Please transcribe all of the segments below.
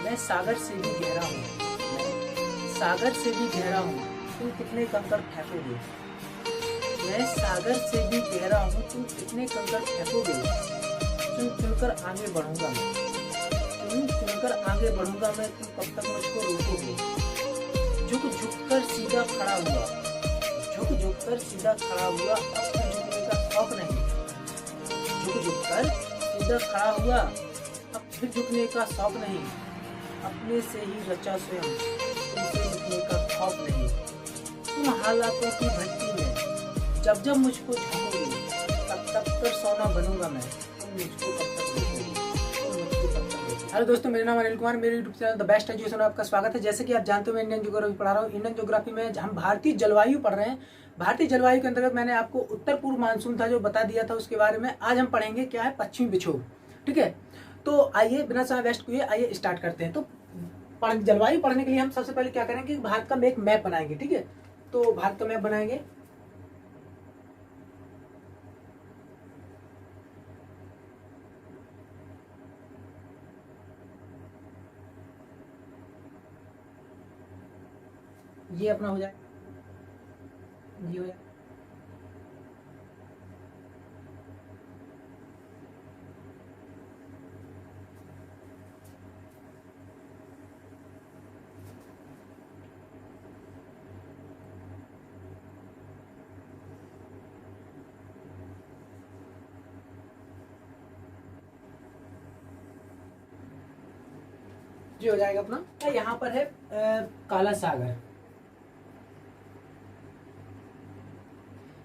मैं सागर से भी गहरा हूँ, मैं सागर से भी गहरा हूँ, तुम कितने कंकड़ फेंकोगे। मैं सागर से भी गहरा हूँ, तुम कितने कंकड़ फेंकोगे। चुन चुनकर आगे बढ़ूंगा मैं, चुन चुनकर आगे बढ़ूंगा मैं, तुम कब तक मुझको रोकोगे। झुक झुक कर सीधा खड़ा हुआ, झुक झुक कर सीधा खड़ा हुआ, अब फिर झुकने का शौक नहीं। झुक झुक कर सीधा खड़ा हुआ, अब फिर झुकने का शौक नहीं। अपने से ही रचा स्वयं, तुमसे झुकने का खौफ नहीं। तुम हालातों की भट्टी में जब जब मुझको झोंकोगे, तब तब कर सोना बनूंगा मैं, तुम मुझको कब तक रोकोगे, तुम मुझको कब तक रोकोगे। हेलो दोस्तों, मेरा नाम अनिल कुमार, मेरे YouTube channel the best education में आपका स्वागत है। जैसे कि आप जानते हो, मैं इंडियन ज्योग्राफी पढ़ा रहा हूँ। इंडियन ज्योग्राफी में हम भारतीय जलवायु पढ़ रहे हैं। भारतीय जलवायु के अंतर्गत मैंने आपको उत्तर पूर्व मानसून था जो बता दिया था, उसके बारे में आज हम पढ़ेंगे क्या है, पश्चिमी विक्षोभ। ठीक है, तो आइए बिना समय वेस्ट किए आइए स्टार्ट करते हैं। तो जलवायु पढ़ने के लिए हम सबसे पहले क्या करेंगे, भारत का एक मैप बनाएंगे। ठीक है, तो भारत का मैप बनाएंगे। ये अपना हो जाए, ये हो जाए। ये हो जाएगा अपना। यहाँ पर है काला सागर,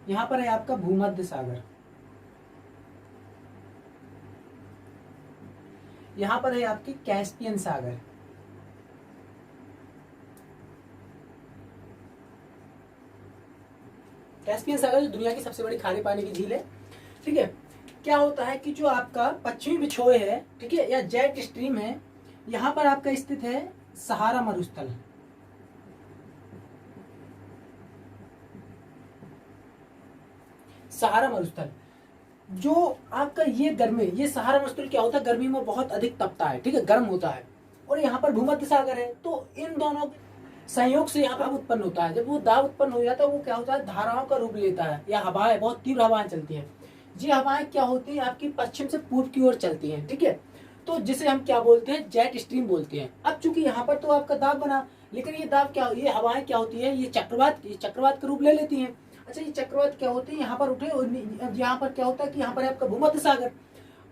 यहाँ पर है आपका भूमध्य सागर, यहाँ पर है आपकी कैस्पियन सागर, कैस्पियन सागर जो दुनिया की सबसे बड़ी खारे पानी की झील है। ठीक है, क्या होता है कि जो आपका पश्चिमी विक्षोभ है, ठीक है, या जेट स्ट्रीम है, यहाँ पर आपका स्थित है सहारा मरुस्थल। सहारा मरुस्थल जो आपका ये गर्मी, ये सहारा मरुस्थल क्या होता है, गर्मी में बहुत अधिक तपता है, ठीक है, गर्म होता है। और यहाँ पर भूमध्य सागर है, तो इन दोनों संयोग से यहाँ पर दाब उत्पन्न होता है। जब वो दाब उत्पन्न हो जाता है, वो क्या होता है, धाराओं का रूप लेता है, या हवाएं, बहुत तीव्र हवाएं चलती हैं। ये हवाएं क्या होती हैं, आपकी पश्चिम से पूर्व की ओर चलती हैं। ठीक है, तो जिसे हम क्या बोलते हैं, जेट स्ट्रीम बोलते हैं। अब चूंकि यहाँ पर तो आपका दाब बना, लेकिन ये दाब क्या, ये हवाएं क्या होती है, ये चक्रवात का रूप ले लेती हैं। अच्छा, ये चक्रवात क्या होते हैं, यहाँ पर उठे और यहाँ पर क्या होता है कि यहाँ पर आपका भूमध्य सागर,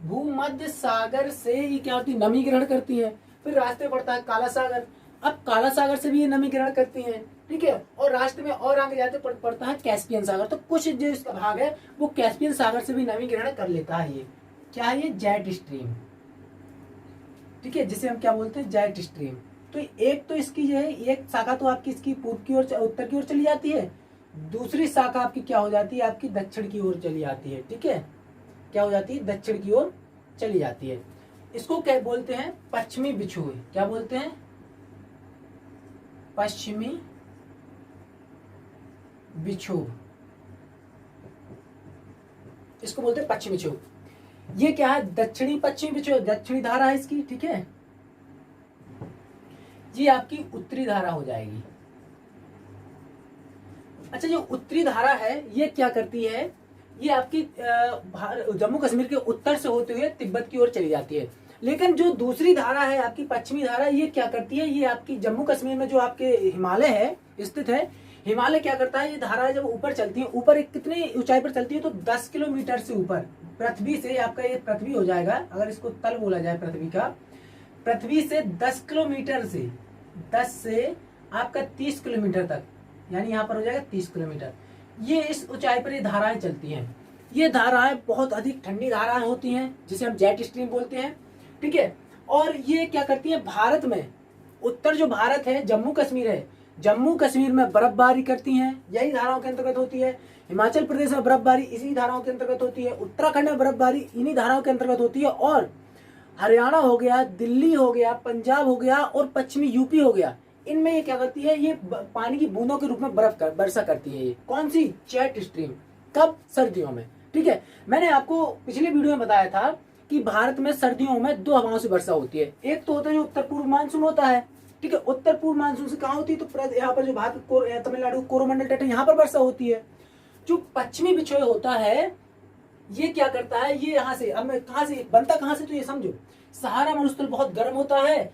भूमध्य सागर से ये क्या होती है, नमी ग्रहण करती है। फिर रास्ते पड़ता है काला सागर, अब काला सागर से भी ये नमी ग्रहण करती हैं। ठीक है, और रास्ते में और आगे जाते पड़ता है कैस्पियन सागर। तो कुछ जो इसका भाग है वो कैस्पियन सागर से भी नमी ग्रहण कर लेता है। ये क्या है, ये जेट स्ट्रीम। ठीक है, जिसे हम क्या बोलते हैं, जेट स्ट्रीम। तो एक तो इसकी जो है, एक शाखा तो आपकी इसकी पूर्व की ओर, उत्तर की ओर चली जाती है, दूसरी शाखा आपकी क्या हो जाती है, आपकी दक्षिण की ओर चली जाती है। ठीक है, क्या हो जाती है, दक्षिण की ओर चली जाती है। इसको क्या बोलते हैं, पश्चिमी विक्षोभ। क्या बोलते हैं, पश्चिमी विक्षोभ, इसको बोलते हैं पश्चिमी विक्षोभ। ये क्या है, दक्षिणी पश्चिमी विक्षोभ, दक्षिणी धारा है इसकी। ठीक है, ये आपकी उत्तरी धारा हो जाएगी। अच्छा, जो उत्तरी धारा है ये क्या करती है, ये आपकी जम्मू कश्मीर के उत्तर से होते हुए तिब्बत की ओर चली जाती है। लेकिन जो दूसरी धारा है आपकी पश्चिमी धारा, ये क्या करती है, ये आपकी जम्मू कश्मीर में जो आपके हिमालय है स्थित है, हिमालय क्या करता है, ये धारा जब ऊपर चलती है, ऊपर एक कितनी ऊंचाई पर चलती है, तो 10 किलोमीटर से ऊपर पृथ्वी से, आपका ये पृथ्वी हो जाएगा, अगर इसको तल बोला जाए पृथ्वी का, पृथ्वी से 10 किलोमीटर से 10 से आपका 30 किलोमीटर तक, यानी यहाँ पर हो जाएगा 30 किलोमीटर। ये इस ऊंचाई पर ये धाराएं चलती हैं। ये धाराएं बहुत अधिक ठंडी धाराएं होती हैं, जिसे हम जेट स्ट्रीम बोलते हैं। ठीक है, और ये क्या करती है, भारत में उत्तर जो भारत है, जम्मू कश्मीर है, जम्मू कश्मीर में बर्फबारी करती हैं, यही धाराओं के अंतर्गत होती है। हिमाचल प्रदेश में बर्फबारी इसी धाराओं के अंतर्गत होती है। उत्तराखंड में बर्फबारी इन्हीं धाराओं के अंतर्गत होती है। और हरियाणा हो गया, दिल्ली हो गया, पंजाब हो गया और पश्चिमी यूपी हो गया, इनमें ये क्या करती है, ये पानी की बूंदों के रूप में वर्षा करती है। ये कौन सी, जेट स्ट्रीम। कब, सर्दियों में। ठीक है, मैंने आपको पिछले वीडियो में बताया था कि भारत में सर्दियों में दो हवाओं से वर्षा होती है। एक तो होता है जो उत्तर पूर्व मानसून होता है, ठीक है, उत्तर पूर्व मानसून से कहाँ होती है, तो यहाँ पर जो भारत तमिलनाडु कोरोमंडल तट है यहाँ पर वर्षा होती है। जो पश्चिमी विक्षोभ होता है ये क्या करता है, ये यहाँ से, अब मैं कहाँ से बनता, कहाँ से, तो ये समझो, सहारा मरुस्थल बहुत गर्म होता है,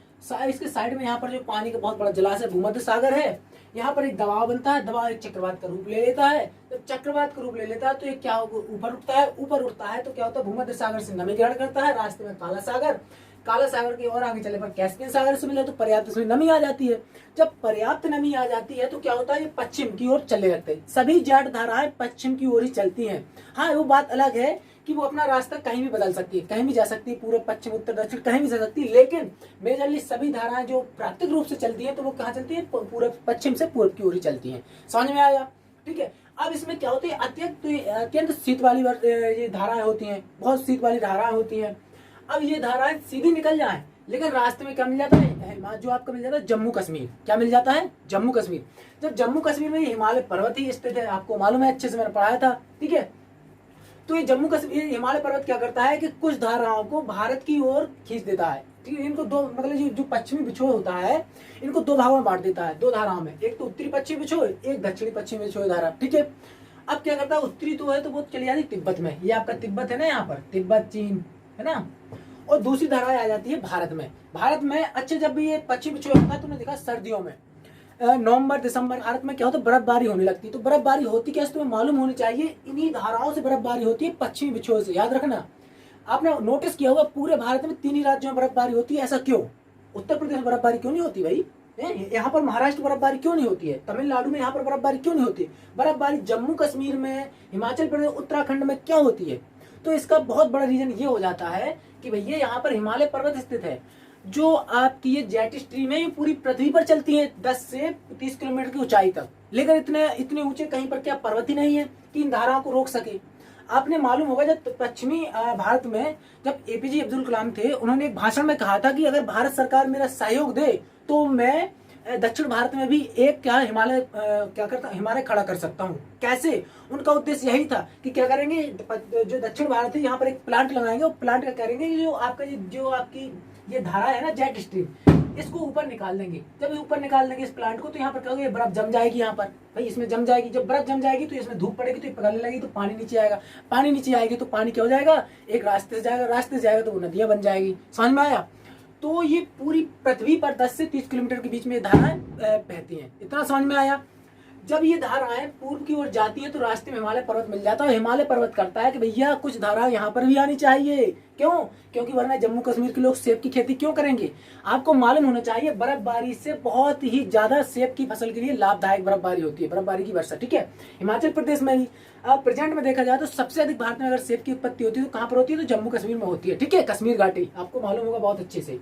इसके साइड में यहाँ पर जो पानी का बहुत बड़ा जलाशय भूमध्य सागर है, यहाँ पर एक दबाव बनता है, दबाव एक चक्रवात का रूप ले लेता है। जब चक्रवात का रूप ले लेता है तो ये क्या होगा, ऊपर उठता है, ऊपर उठता है तो क्या होता है, भूमध्य सागर से नमी ग्रहण करता है, रास्ते में काला सागर, काला सागर की और आगे चले पर कैस्पियन सागर से मिले तो पर्याप्त इसमें नमी आ जाती है। जब पर्याप्त नमी आ जाती है तो क्या होता है, ये पश्चिम की ओर चलने लगते हैं। सभी जाट धाराएं पश्चिम की ओर ही चलती हैं। हाँ, वो बात अलग है कि वो अपना रास्ता कहीं भी बदल सकती है, कहीं भी जा सकती है, पूर्व पश्चिम उत्तर दक्षिण कहीं भी जा सकती है, लेकिन मेजरली सभी धाराएं जो प्राकृतिक रूप से चलती हैं तो वो कहाँ चलती है, पूर्व पश्चिम से पूर्व की ओर ही चलती हैं। समझ में आया, ठीक है। अब इसमें क्या होती है, अत्यंत शीत वाली ये धाराएं होती हैं, बहुत शीत वाली धाराएं होती हैं। अब ये धाराएं सीधी निकल जाए लेकिन रास्ते में क्या मिल जाता है, जो आपको मिल जाता है जम्मू कश्मीर, क्या मिल जाता है, जम्मू कश्मीर। जब जम्मू कश्मीर में हिमालय पर्वत ही स्थित है, आपको मालूम है, अच्छे से मैंने पढ़ाया था, ठीक है। तो ये जम्मू कश्मीर हिमालय पर्वत क्या करता है कि कुछ धाराओं को भारत की ओर खींच देता है, ठीक है। इनको दो, मतलब जो पश्चिमी विक्षोभ होता है इनको दो भागों में बांट देता है, दो धाराओं में, एक तो उत्तरी पश्चिमी विक्षोभ, एक दक्षिणी पश्चिमी विक्षोभ धारा, ठीक है। अब क्या करता है, उत्तरी तो है तो वो चली जाती है तिब्बत में, ये आपका तिब्बत है ना, यहाँ पर तिब्बत चीन है ना, और दूसरी धारा आ जाती है भारत में। भारत में अच्छे, जब भी ये पश्चिम विक्षोभ होता है तुमने देखा सर्दियों में नवंबर दिसंबर भारत में क्या होता है, बर्फबारी होने लगती है। तो बर्फबारी होती कैसे, तुम्हें मालूम होनी चाहिए, इन्हीं धाराओं से बर्फबारी होती है, पश्चिमी विक्षोभ से, याद रखना। आपने नोटिस किया होगा पूरे भारत में 3 ही राज्यों में बर्फबारी होती है, ऐसा क्यों? उत्तर प्रदेश में बर्फबारी क्यों नहीं होती भाई, यहाँ पर महाराष्ट्र बर्फबारी क्यों नहीं होती है, तमिलनाडु में यहाँ पर बर्फबारी क्यों नहीं होती है, बर्फबारी जम्मू कश्मीर में, हिमाचल प्रदेश, उत्तराखंड में क्या होती है? तो इसका बहुत बड़ा रीजन ये हो जाता है कि भैया यहाँ पर हिमालय पर्वत स्थित है, जो आपकी ये जेट स्ट्रीम है, ये पूरी पृथ्वी पर चलती है 10 से 30 किलोमीटर की ऊंचाई तक, लेकिन इतने ऊंचे कहीं पर क्या पर्वत ही नहीं है कि इन धाराओं को रोक सके। आपने मालूम होगा जब पश्चिमी भारत में जब एपीजे अब्दुल कलाम थे, उन्होंने एक भाषण में कहा था कि अगर भारत सरकार मेरा सहयोग दे तो मैं दक्षिण भारत में भी एक हिमालय खड़ा कर सकता हूँ। कैसे? उनका उद्देश्य यही था कि क्या करेंगे, जो दक्षिण भारत है यहाँ पर एक प्लांट लगाएंगे, और प्लांट क्या करेंगे, जो आपकी ये धारा है ना जेट स्ट्रीम, इसको ऊपर निकाल देंगे। जब ऊपर निकाल देंगे इस प्लांट को तो यहाँ पर क्या होगा, बर्फ जम जाएगी, यहाँ पर भाई इसमें जम जाएगी। जब बर्फ जम जाएगी तो इसमें धूप पड़ेगी तो पिघलने लगेगी, तो पानी नीचे आएगा, पानी नीचे आएगी तो पानी क्या हो जाएगा, एक रास्ते से जाएगा, रास्ते से जाएगा तो वो नदियां बन जाएगी। समझ में आया? तो ये पूरी पृथ्वी पर 10 से 30 किलोमीटर के बीच में धाराएं बहती हैं। इतना समझ में आया? जब ये धाराएं पूर्व की ओर जाती है तो रास्ते में हिमालय पर्वत मिल जाता है। हिमालय पर्वत करता है कि भैया कुछ धाराएं यहाँ पर भी आनी चाहिए। क्यों? क्योंकि वरना जम्मू कश्मीर के लोग सेब की खेती क्यों करेंगे? आपको मालूम होना चाहिए बर्फबारी से बहुत ही ज्यादा सेब की फसल के लिए लाभदायक बर्फबारी होती है, बर्फबारी की वर्षा, ठीक है। हिमाचल प्रदेश में भी अब प्रेजेंट में देखा जाए तो सबसे अधिक भारत में अगर सेब की उत्पत्ति होती है तो कहाँ पर होती है, तो जम्मू कश्मीर में होती है, ठीक है। कश्मीर घाटी आपको मालूम होगा बहुत अच्छे से।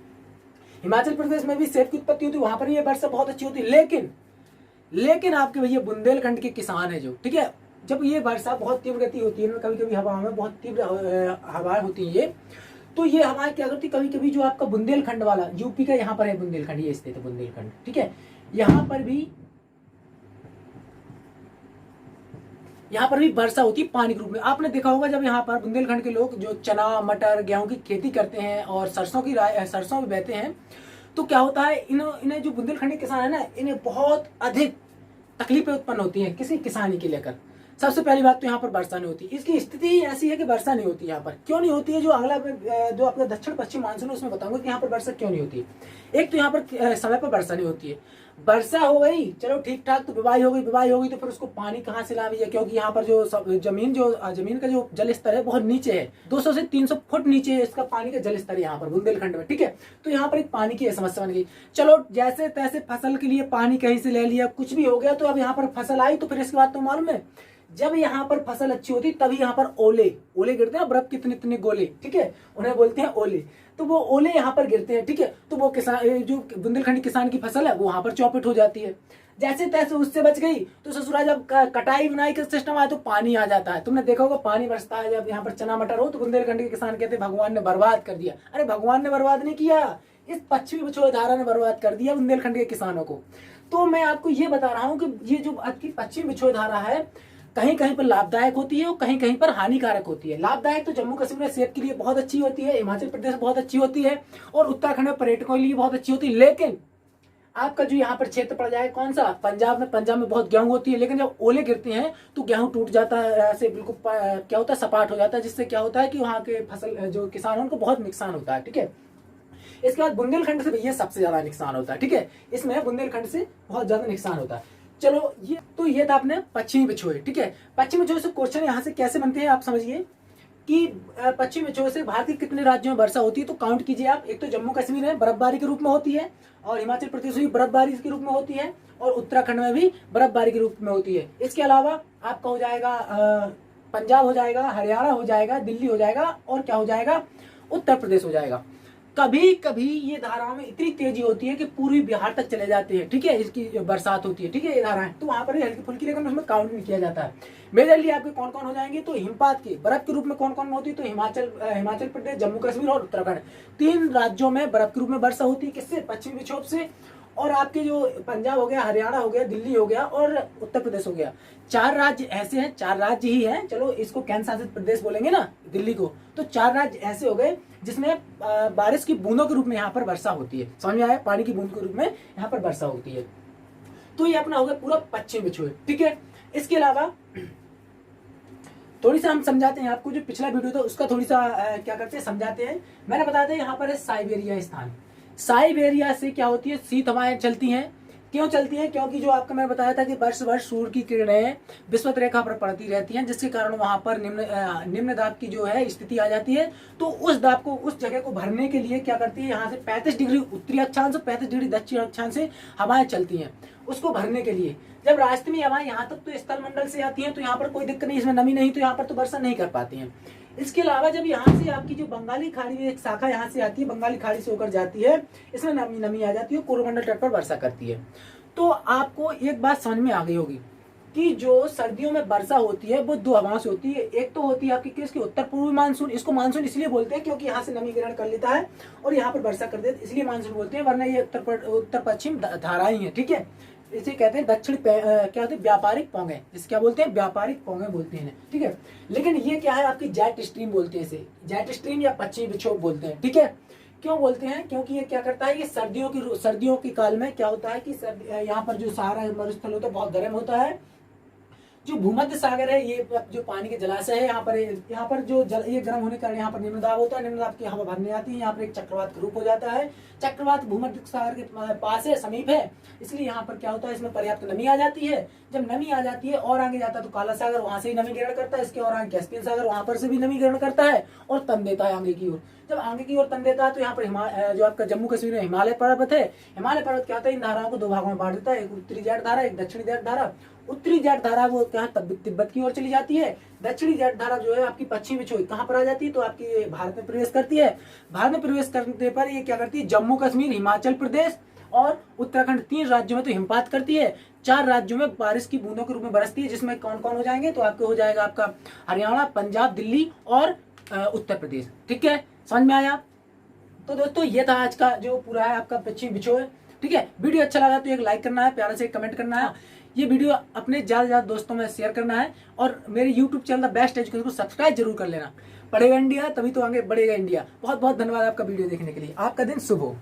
हिमाचल प्रदेश में भी सेब की उत्पत्ति होती है, वहां पर ये वर्षा बहुत अच्छी होती है। लेकिन आपके भैया बुंदेलखंड के किसान है जो, ठीक है, जब ये वर्षा बहुत तीव्र गति होती है, कभी कभी हवाओं में बहुत तीव्र हवाएं होती है, तो ये हवाएं क्या करती, कभी कभी जो आपका बुंदेलखंड वाला यूपी का यहाँ पर है बुंदेलखंड, ये स्थित है बुंदेलखंड, ठीक है, यहाँ पर भी वर्षा होती है पानी के रूप में। आपने देखा होगा जब यहाँ पर बुंदेलखंड के लोग जो चना मटर गेहूं की खेती करते हैं और सरसों भी बेचते हैं, तो क्या होता है, इन्हें जो बुंदेलखंडी किसान है ना, इन्हें बहुत अधिक तकलीफें उत्पन्न होती हैं किसी किसानी के लेकर। सबसे पहली बात तो यहाँ पर वर्षा नहीं होती। इसकी स्थिति ऐसी है कि वर्षा नहीं होती यहाँ पर। क्यों नहीं होती है, जो अगला जो आपका दक्षिण पश्चिम मानसून है उसमें बताऊंगा कि यहाँ पर वर्षा क्यों नहीं होती। एक तो यहाँ पर समय पर वर्षा नहीं होती है। वर्षा हो गई चलो ठीक ठाक, तो बुवाई हो गई तो फिर उसको पानी कहाँ से ला भैया, क्योंकि यहाँ पर जो जमीन का जो जल स्तर है बहुत नीचे है, 200 से 300 फुट नीचे है इसका पानी का जल स्तर है यहाँ पर बुंदेलखंड में, ठीक है। तो यहाँ पर एक पानी की समस्या बन गई। चलो जैसे तैसे फसल के लिए पानी कहीं से ले लिया, कुछ भी हो गया, तो अब यहाँ पर फसल आई, तो फिर इसके बाद तो मालूम है जब यहाँ पर फसल अच्छी होती तभी यहाँ पर ओले गिरते हैं, बर्फ कितने इतने गोले, ठीक है, उन्हें बोलते हैं ओले। तो वो ओले यहाँ पर गिरते हैं, ठीक है, तो वो किसान जो बुंदेलखंडी किसान की फसल है वो वहां पर चौपट हो जाती है। जैसे तैसे उससे बच गई तो ससुरा जब कटाई बुनाई का सिस्टम आया तो पानी आ जाता है। तुमने देखा होगा पानी बरसता है जब यहाँ पर चना मटर हो, तो बुंदेलखंड के किसान कहते हैं भगवान ने बर्बाद कर दिया। अरे भगवान ने बर्बाद नहीं किया, इस पश्चिमी विक्षोभधारा ने बर्बाद कर दिया बुंदेलखंड के किसानों को। तो मैं आपको ये बता रहा हूँ कि ये जो आज की पश्चिमी विक्षोभधारा है, कहीं कहीं पर लाभदायक होती है और कहीं कहीं पर हानिकारक होती है। लाभदायक तो जम्मू कश्मीर में सेहत के लिए बहुत अच्छी होती है, हिमाचल प्रदेश में बहुत अच्छी होती है और उत्तराखंड में पर्यटकों के लिए बहुत अच्छी होती है। लेकिन आपका जो यहाँ पर क्षेत्र पड़ जाए कौन सा, पंजाब में बहुत गेहूं होती है, लेकिन जब ओले गिरते हैं तो गेहूं टूट जाता है, ऐसे बिल्कुल क्या होता है, सपाट हो जाता है, जिससे क्या होता है कि वहाँ के फसल जो किसान हैं उनको बहुत नुकसान होता है। ठीक है, इसके बाद बुंदेलखंड से भैया सबसे ज्यादा नुकसान होता है। ठीक है, इसमें बुंदेलखंड से बहुत ज्यादा नुकसान होता है। चलो ये था अपने पश्चिमी बिछोए। ठीक है, पश्चिमी बिछोए से क्वेश्चन यहाँ से कैसे बनते हैं आप समझिए कि पश्चिमी बिछोए से भारत के कितने राज्यों में वर्षा होती है, तो काउंट कीजिए आप। एक तो जम्मू कश्मीर में बर्फबारी के रूप में होती है, और हिमाचल प्रदेश में भी बर्फबारी के रूप में होती है, और उत्तराखंड में भी बर्फबारी के रूप में होती है। इसके अलावा आपका हो जाएगा पंजाब हो जाएगा, हरियाणा हो जाएगा, दिल्ली हो जाएगा, और क्या हो जाएगा, उत्तर प्रदेश हो जाएगा। कभी कभी ये धाराओं में इतनी तेजी होती है कि पूर्वी बिहार तक चले जाते हैं। ठीक है, इसकी बरसात होती है। ठीक है, ये धाराएं तो वहां पर हल्की फुल्की, लेकिन उसमें काउंट नहीं किया जाता है। मेजरली आपके कौन कौन हो जाएंगे, तो हिमपात की बर्फ के रूप में कौन कौन होती है, तो हिमाचल प्रदेश, जम्मू कश्मीर और उत्तराखंड, 3 राज्यों में बर्फ के रूप में वर्षा होती है। किससे, पश्चिमी विक्षोभ से। और आपके जो पंजाब हो गया, हरियाणा हो गया, दिल्ली हो गया और उत्तर प्रदेश हो गया, 4 राज्य ऐसे हैं, 4 राज्य ही हैं, चलो इसको केंद्र शासित प्रदेश बोलेंगे ना दिल्ली को, तो 4 राज्य ऐसे हो गए जिसमें बारिश की बूंदों के रूप में यहाँ पर वर्षा होती है। समझ में आया, पानी की बूंद के रूप में यहाँ पर वर्षा होती है। तो ये अपना हो गया पूरा पश्चिम बिछोए। ठीक है, इसके अलावा थोड़ी सा हम समझाते हैं आपको, जो पिछला वीडियो था उसका थोड़ी सा क्या करते हैं, समझाते हैं। मैंने बताया था यहाँ पर है साइबेरिया स्थान। साइबेरिया से क्या होती है, शीत हवाएं चलती हैं। क्यों चलती हैं, क्योंकि जो आपका मैंने बताया था कि वर्ष सूर्य की किरणें विषुवत रेखा पर पड़ती रहती हैं, जिसके कारण वहां पर निम्न दाब की जो है स्थिति आ जाती है। तो उस दाब को, उस जगह को भरने के लिए क्या करती है, यहाँ से 35 डिग्री उत्तरी अक्षांश से 35 डिग्री दक्षिण अक्षांश से हवाएं चलती हैं। उसको भरने के लिए जब रास्ते में हवाएं यहाँ तक तो स्थल मंडल से आती हैं, तो यहाँ पर कोई दिक्कत नहीं, इसमें नमी नहीं, तो यहाँ पर तो वर्षा नहीं कर पाती है। इसके अलावा जब यहाँ से आपकी जो बंगाली खाड़ी में एक शाखा यहाँ से आती है, बंगाली खाड़ी से होकर जाती है, इसमें नमी आ जाती है, कोरोमंडल तट पर वर्षा करती है। तो आपको एक बात समझ में आ गई होगी कि जो सर्दियों में वर्षा होती है वो 2 हवाओं से होती है। एक तो होती है आपकी किसकी, उत्तर पूर्वी मानसून। इसको मानसून इसलिए बोलते हैं क्योंकि यहाँ से नमी ग्रहण कर लेता है और यहाँ पर वर्षा कर देता है, इसलिए मानसून बोलते हैं, वरना ये उत्तर पश्चिम धाराएं हैं। ठीक है, इसे कहते हैं दक्षिण क्या होते हैं, व्यापारिक पौंगे, इसे क्या बोलते हैं, व्यापारिक पौंगे बोलते हैं। ठीक है, लेकिन ये क्या है, आपकी जेट स्ट्रीम बोलते हैं, इसे जेट स्ट्रीम या पश्चिमी विक्षोभ बोलते हैं। ठीक है, क्यों बोलते हैं, क्योंकि ये क्या करता है, ये सर्दियों के काल में क्या होता है कि यहाँ पर जो सहारा मरुस्थल होता है बहुत गर्म होता है। जो भूमध्य सागर है, ये जो पानी के जलाशय है, यहाँ पर जो ये गर्म होने के कारण यहाँ पर निम्न दाब होता है, निम्न दाब की हवा भरने आती है, यहाँ पर एक चक्रवात का रूप हो जाता है। चक्रवात भूमध्य सागर के पास है, समीप है, इसलिए यहाँ पर क्या होता है, इसमें पर्याप्त नमी आ जाती है। जब नमी आ जाती है और आगे जाता है तो काला सागर, वहां से ही नमी ग्रहण करता है, इसके और आगे कैस्पियन सागर, वहां पर से भी नमी ग्रहण करता है और तन देता है आगे की ओर। जब आगे की ओर तन देता है तो यहाँ पर जो आपका जम्मू कश्मीर में हिमालय पर्वत है, हिमालय पर्वत क्या होता है, इन धाराओं को 2 भागों में बांट देता है, एक उत्तरी जाट धारा, एक दक्षिणी जाट धारा। उत्तरी जाट धारा वो क्या तिब्बत की ओर चली जाती है, दक्षिणी जाट धारा जो है आपकी पश्चिमी बिछोई कहाँ पर आ जाती है, तो आपकी भारत में प्रवेश करती है। भारत में प्रवेश करने पर ये क्या करती है, जम्मू कश्मीर, हिमाचल प्रदेश और उत्तराखंड, 3 राज्यों में तो हिमपात करती है, 4 राज्यों में बारिश की बूंदों के रूप में बरसती है, जिसमें कौन कौन हो जाएंगे, तो आपको हो जाएगा आपका हरियाणा, पंजाब, दिल्ली और उत्तर प्रदेश। ठीक है, समझ में आया। तो दोस्तों ये था आज का जो पूरा है आपका पश्चिमी बिछोए। ठीक है, वीडियो अच्छा लगा तो एक लाइक करना है, प्यारे से कमेंट करना है, ये वीडियो अपने ज्यादा दोस्तों में शेयर करना है, और मेरे YouTube channel the best education को सब्सक्राइब जरूर कर लेना। पढ़ेगा इंडिया तभी तो आगे बढ़ेगा इंडिया। बहुत बहुत धन्यवाद आपका वीडियो देखने के लिए। आपका दिन शुभ हो।